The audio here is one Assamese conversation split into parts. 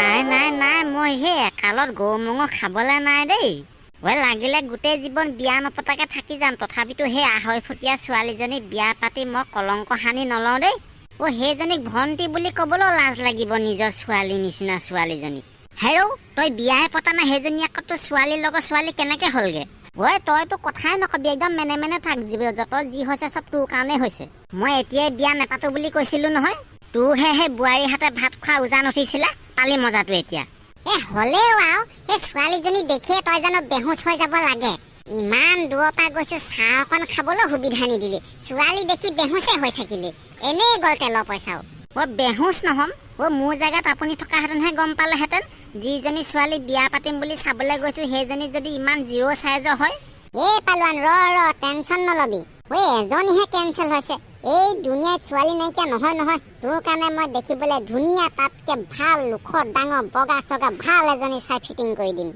নাই মই সেই একালত গৰু মঙহ খাবলৈ নাই দেই। লাগিলে গোটেই জীৱন বিয়া নপতাকে থাকি যাম, তথাপিতো সেই 2.5 ফুটীয়া ছোৱালীজনী বিয়া পাতি মই কলংক সানি নলওঁ দেই। সেইজনীক ভণ্টি বুলি ক'বলৈ লাজ লাগিব, নিজৰ ছোৱালী নিচিনা ছোৱালীজনী। হেৰৌ, তই বিয়াই পতা নাই, সেইজনী আকৌ তোৰ ছোৱালীৰ লগত ছোৱালী কেনেকে হ'লগে? তইতো কথাই নকবি, একদম মেনে থাক। যত যি হৈছে চব তোৰ কাৰণেই হৈছে। মই এতিয়াই বিয়া নেপাতো বুলি কৈছিলো নহয়। তোৰহে সেই বোৱাৰী হাতে ভাত খোৱা উজান উঠিছিলে, পালি মজাটো এতিয়া। হলেও আৰু এই ছোৱালীজনী দেখিয়ে তই জানো বেহুচ হৈ যাব লাগে? ইমান দূৰৰ পৰা গৈছো, চাহ অকণ খাবলৈ সুবিধা নিদিলি, ছোৱালী দেখি বেহুচে হৈ থাকিলি। এনেই গ'ল তেলৰ পইচাও। বেহুচ নহম। মোৰ জেগাত আপুনি থকাহেঁতেনহে গম পালেহেঁতেন। যিজনী ছোৱালী বিয়া পাতিম বুলি চাবলৈ গৈছো, সেইজনী যদি ইমান 0 চাইজৰ হয়। পালোৱান ৰ টেনচন নলবি। এজনীহে কেঞ্চেল হৈছে। এই দুনিয়াত ছোৱালী নাইকিয়া নহয়। তোৰ কাৰণে মই দেখিবলৈ ধুনীয়া, তাতকে ভাল লোখ ডাঙৰ বগা চগা ভাল এজনী চাই ফিটিং কৰি দিম।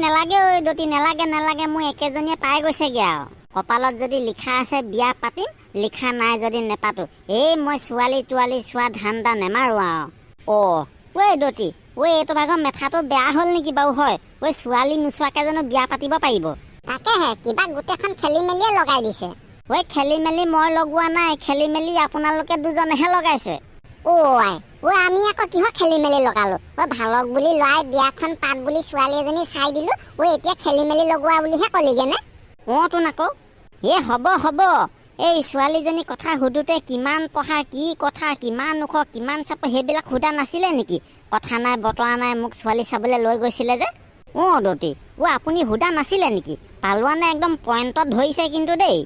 নেলাগে দতি, নেলাগে। মোৰ একেজনীয়ে পাই গৈছেগে আৰু। কপালত যদি লিখা আছে বিয়া পাতিম, লিখা নাই যদি নেপাতো। মই ছোৱালী তোৱালী চোৱা ধান্দা নেমাৰো আৰু। দতি, এইটো ভাগৰ মেথাটো বেয়া হ'ল নেকি বাৰু? হয় ছোৱালী নোচোৱাকে জানো বিয়া পাতিব পাৰিব? তাকেহে কিবা গোটেইখন খেলি মেলিয়ে লগাই দিছে। খেলি মেলি মই লগোৱা নাই, খেলি মেলি আপোনালোকে দুজনেহে লগাইছে। আমি আকৌ কিহৰ খেলি মেলি লগালো? ভালক বুলি লৰাই বিয়াখন পাত বুলি ছোৱালী এজনী চাই দিলো। এতিয়া খেলি মেলি লগোৱা বুলিহে কলিগে নে? তোন আকৌ। হ'ব। এই ছোৱালীজনী কথা সুধোতে কিমান পঢ়া, কি কথা, কিমান ওখ, কিমান চাপ, সেইবিলাক সোধা নাছিলে নেকি? কথা নাই বতৰা নাই, মোক ছোৱালী চাবলৈ লৈ গৈছিলে যে। দতি, আপুনি সোধা নাছিলে নেকি? পালোৱানে একদম পইণ্টত ধৰিছে কিন্তু দেই।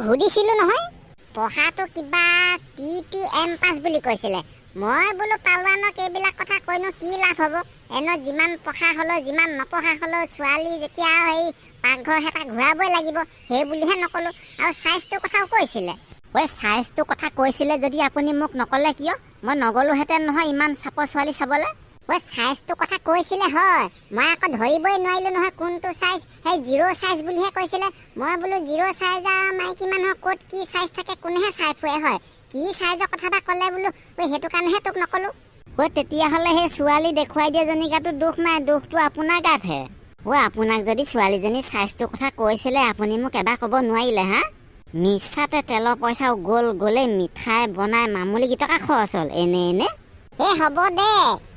সুধিছিলো নহয়। পঢ়াটো কিবা TTM পাছ বুলি কৈছিলে। মই বোলো পালোৱানক এইবিলাক কথা কৈনো কি লাভ হ'ব? যিমান পঢ়া হ'লেও যিমান নপঢ়া হ'লেও ছোৱালী যেতিয়া এই পাকঘৰ হেতা ঘূৰাবই লাগিব, সেই বুলিহে নকলো। আৰু চাইজটোৰ কথাও কৈছিলে। চাইজটোৰ কথা কৈছিলে যদি আপুনি মোক নকলে কিয়? মই নগলোহেঁতেন নহয় ইমান চাপৰ ছোৱালী চাবলে। চাইজটোৰ কথা কৈছিলে হয়, মই আকৌ ধৰিবই নোৱাৰিলো নহয় কোনটো চাইজ। 0 চাইজ বুলিহে কৈছিলে। মই বোলো 0 চাইজৰ মাইকী মানুহৰ ক'ত কি চাইজ থাকে কোনেহে চাই ফুৰে হয়? কি চাইজৰ কথা বা ক'লে বোলো, সেইটো কাৰণেহে তোক নকলো। তেতিয়াহ'লে সেই ছোৱালী দেখুৱাই দিয়া জনী গাতো দুখ নাই, দুখটো আপোনাৰ গাতহে। আপোনাক যদি ছোৱালীজনী চাইজটোৰ কথা কৈছিলে, আপুনি মোক এবাৰ ক'ব নোৱাৰিলে হা? মিছাতে তেলৰ পইচাও গ'লেই মিঠাই বনাই মামুলি কেইটকা খৰচ হ'ল এনে। হ'ব দে,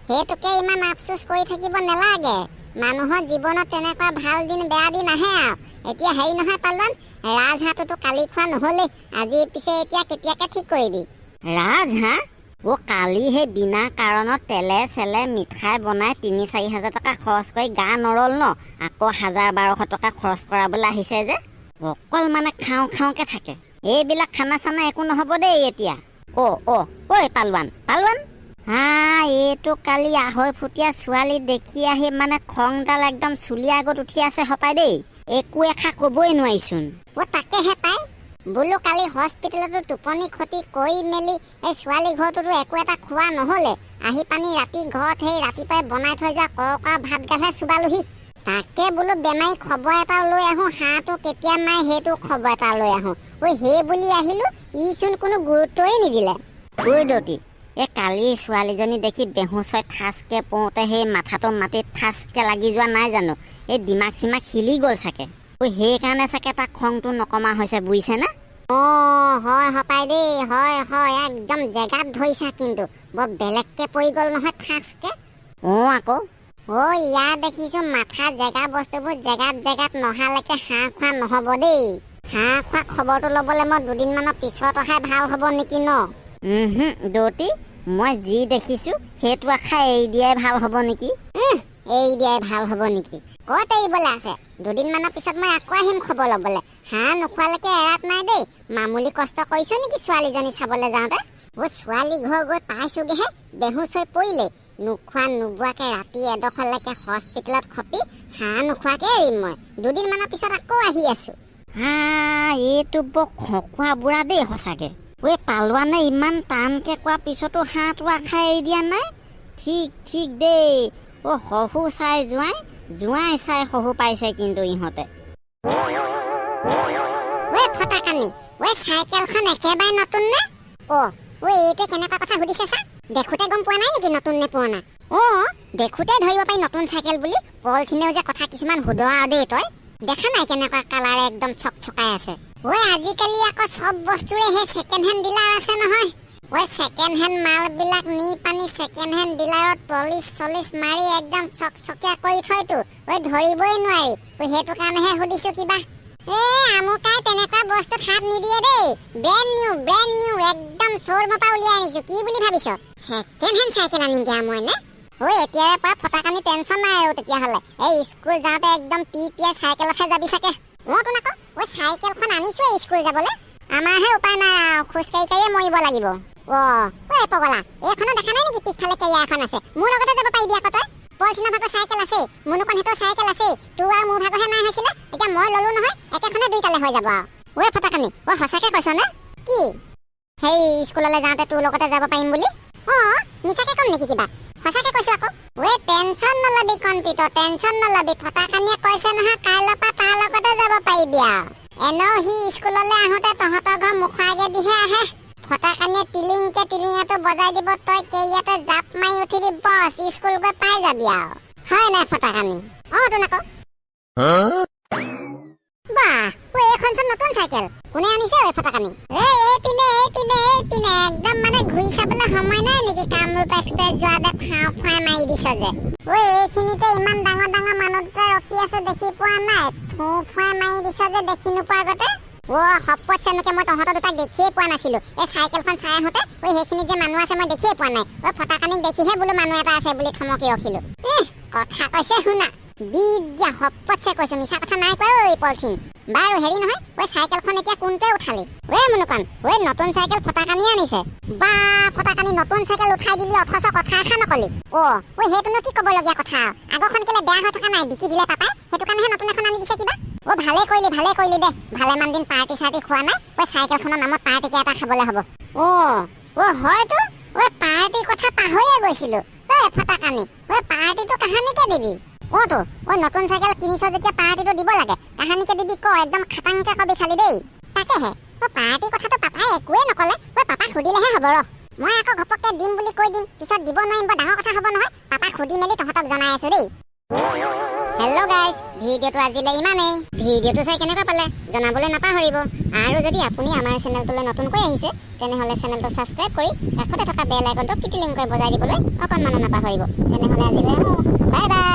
সেইটোকে ইমান আফচোচ কৰি থাকিব নালাগে। মানুহৰ জীৱনত তেনেকুৱা ভাল দিন বেয়া দিন আহে আৰু। এতিয়া হেৰি নহয় পালোৱান, ৰাজহাঁহটোতো কালি খোৱা নহ'লে, আজি পিছে এতিয়া কেতিয়াকে ঠিক কৰিবি? ৰাজহাঁহ? কালি সেই বিনা কাৰণত তেলে চেলে মিঠাই বনাই 3-4 হাজাৰ টকা খৰচ কৰি গা নৰল ন, আকৌ 1000-1200 টকা খৰচ কৰাবলৈ আহিছে যে। অকল মানে খাওঁকে থাকে। এইবিলাক খানা চানা একো নহ'ব দেই এতিয়া। পালোৱান এইটো কালি 2.5 ফুটীয়া ছোৱালী দেখি আহি মানে খংডাল একদম চুলি আগত উঠি আছে হপাই দেই। একো এষা কবই নোৱাৰিচোন। তাকেহে পাই বোলো, কালি হস্পিটেলতো টোপনি ক্ষতি কৰি মেলি এই ছোৱালী ঘৰটোতো একো এটা খোৱা নহলে, আহি পানি ৰাতি ঘৰত সেই ৰাতিপুৱাই বনাই থৈ যোৱা কৰকা ভাত গালহে চুবালোহি। তাকে বোলো বেমাৰী খবৰ এটা লৈ আহো, হাঁহটো কেতিয়া মাই সেইটো খবৰ এটা লৈ আহো। সেই বুলি আহিলো, ইচোন কোনো গুৰুত্বই নিদিলে। দতি, কালি ছোৱালীজনী দেখি বেহুচই ঠাচকে পওঁতে সেই মাথাটো মাটিত ঠাচকে লাগি যোৱা নাই জানো? দিমাগ চিমাগ হিলি গ'ল চাগে। সেইকাৰণে চাগে তাক খংটো নকমা হৈছে, বুজিছে না? হয় হপাই দেই, হয় একদম জেগাত ধৰিছা, কিন্তু বৰ বেলেগকে পৰি গ'ল নহয় ঠাচকে। আকৌ ইয়াত দেখিছো মাথা জেগা বস্তুবোৰ জেগাত নহালৈকে হাঁহ খোৱা নহ'ব দেই। হাঁহ খোৱা খবৰটো ল'বলৈ মই 2 দিনমানৰ পিছত অহাই ভাল হ'ব নেকি ন? দতি, মই যি দেখিছো সেইটো আশা এৰি দিয়াই ভাল হ'ব নেকি? এৰি দিয়াই ভাল হ'ব নেকি? ক'ত এৰিবলৈ আছে? 2 দিনমানৰ পিছত মই আকৌ আহিম খবৰ ল'বলৈ। হাঁহ নোখোৱালৈকে এৰাত নাই দেই। মামুলি কষ্ট কৰিছো নেকি ছোৱালীজনী চাবলৈ যাওঁতে? ছোৱালী ঘৰ গৈ পাইছোগেহে, বেহুচ হৈ পৰিলে। নোখোৱা নোবোৱাকে ৰাতি এডোখৰলৈকে হস্পিটেলত খপি হাঁহ নোখোৱাকে এৰিম মই। 2 দিনমানৰ পিছত আকৌ আহি আছো। এইটো বৰ খকুৱা বুঢ়া দেই সঁচাকে। পালোৱানে ইমান টানকে কোৱা পিছতো হাঁহটো আশা এৰি দিয়া নাই। ঠিক দেই। শহু চাই জোঁৱাই চাই শহু পাইছে কিন্তু ইহঁতে। ফটাকানি, চাইকেলখন একেবাৰে নতুন নে? এইটো কেনেকুৱা কথা সুধিছে চা? দেখোতে গম পোৱা নাই নেকি নতুন নে পুৰণা? দেখোতে ধৰিব পাৰি নতুন চাইকেল বুলি পলথিনেও যে কথা কিছুমান হুদৰা দেই তই দেখা নাই কেনেকুৱা কালাৰ একদম চকচকাই আছে ঐ আজিকালি আকৌ চব বস্তুৰে হে সেকেন্ড হেণ্ড ডিলাৰ আছে নহয় ঐ সেকেন্ড হেণ্ড মাল বিলাক নি পানি সেকেন্ড হেণ্ড ডিলাৰত পলিশ মাৰি একদম চকচকীয়া কৰি থয়তো ঐ ধৰিবই নোৱাৰি ঐ সেইটো কাৰণেহে সুধিছো কিবা আমুকাই তেনেকুৱা বস্তু হাত নিদিয়ে দেই ব্ৰেণ্ড নিউ একদম শ্ব'ৰুমৰ পৰা উলিয়াই আনিছো কি বুলি ভাবিছ সেকেন্ড হেণ্ড চাইকেল আনিম দিয়া মই নে ঐ এতিয়াৰে পৰা ফটাকানি টেনচন নাই আৰু তেতিয়াহ'লে এই স্কুল যাওঁতে একদম পিপিআই চাইকেলতহে যাবি চাগে তোন আকৌ ঐ চাইকেলখন আনিছোৱে স্কুল যাবলৈ আমাৰহে উপায় নাই আৰু খোজকাঢ়ি কাঢ়িয়ে মৰিব লাগিব ঐ পগলা এইখনো দেখা নাই নেকি পিছফালে কেৰিয়া এখন আছে মোৰ লগতে যাব পাৰিবি আকৌ তই পলথিনৰ ভাগৰ চাইকেল আছে মুনুকণহঁতৰ চাইকেল আছে তোৰ আৰু মোৰ ভাগৰহে নাই হৈছিলে এতিয়া মই ল'লো নহয় একেখনে দুইটালে হৈ যাব আৰু ফটাকানি সঁচাকে কৈছ নে কি সেই স্কুললৈ যাওঁতে তোৰ লগতে যাব পাৰিম বুলি মিছাকে কম নেকি কিবা সঁচাকে কৈছো আকৌ টেনচন নলবি কম্পিউটাৰ টেনচন নলবি ফটাকানিয়ে কৈছে নহয় কাইলৈৰ পৰা তাৰ লগতে যাব পাৰিবি আৰু এনেও সি স্কুললৈ আহোঁতে তহঁতৰ ঘৰ মুখৰ আগেদিহে আহে ফটাকানিয়ে টিলিঙাটো বজাই দিব তই কেৰিয়াতে জাপ মাৰি উঠিবি বছ স্কুল গৈ পাই যাবি আৰু হয় নাই ফটাকানি তোন আকৌ বাহ এইখন চোন নতুন চাইকেল কোনে আনিছে ফটাকানি এইপিনে একদম মানে ঘূৰি চাবলৈ সময় নাই নেকি কামৰূপ এক্সপ্ৰেছ যোৱাতে ফাঁই মাৰি দিছ যে এইখিনিতে ইমান ডাঙৰ মানুহ দুটা ৰখি আছো দেখি পোৱা নাই ফাঁই মাৰি দিছ যে দেখি নোপোৱা আগতে সপত চেনুকে মই তহঁতৰ দুটাক দেখিয়ে পোৱা নাছিলো এই চাইকেলখন চাই আহোঁতে সেইখিনিত যে মানুহ আছে মই দেখিয়ে পোৱা নাই ফটাকানিক দেখিহে বোলো মানুহ এটা আছে বুলি থমকি ৰখিলো কথা কৈছে শুনা বিদ্যা সপতছে কৈছো মিছা কথা নাই কোৱা পলথিন বাৰু হেৰি নহয় চাইকেলখন এতিয়া কোনটোৱে উঠালি মুনুকণ নতুন চাইকেল ফটাকানিয়ে আনিছে বা ফটাকানি নতুন চাইকেল উঠাই দিলি অথচ কথা এষাৰ নকলি সেইটোনো কি ক'বলগীয়া কথা আগৰখন কেলে বেয়া হৈ থকা নাই বিকি দিলে পাপাই সেইটো কাৰণেহে নতুন এখন আনি দিছে কিবা ভালে কৰিলি দে ভালেমান দিন পাৰ্টি চাৰ্টি খোৱা নাই চাইকেলখনৰ নামত পাৰ্টিকে এটা খাবলৈ হ'ব হয়তো পাৰ্টিৰ কথা পাহৰিয়ে গৈছিলো ফটাকানি পাৰ্টিটো কাহানিকে দিবি নতুন চাইকেল কিনিছ যেতিয়া পাৰ্টিটো দিব লাগে কাহানিকে দিবি একদম খাটাংকে কবি খালি দেই তাকেহে পাৰ্টিৰ কথাটো পাপাই একোৱে নকলে পাপাক সুধিলেহে হ'ব মই আকৌ ঘপককে দিম বুলি কৈ দিম পিছত দিব নোৱাৰিম ডাঙৰ কথা হ'ব নহয় পাপাক সুধি মেলি তহঁতক জনাই আছো দেই হেল্ল' গাইজ ভিডিঅ'টো আজিলৈ ইমানেই ভিডিঅ'টো চাই কেনেকুৱা পালে জনাবলৈ নাপাহৰিব আৰু যদি আপুনি আমাৰ চেনেলটোলৈ নতুনকৈ আহিছে তেনেহ'লে চেনেলটো ছাবস্ক্ৰাইব কৰি কাষতে থকা বেল আইকনটো কিটিলিংকৈ বজাই দিবলৈ অকণমানো নাপাহৰিব তেনেহ'লে আজিলৈ বাই বাই।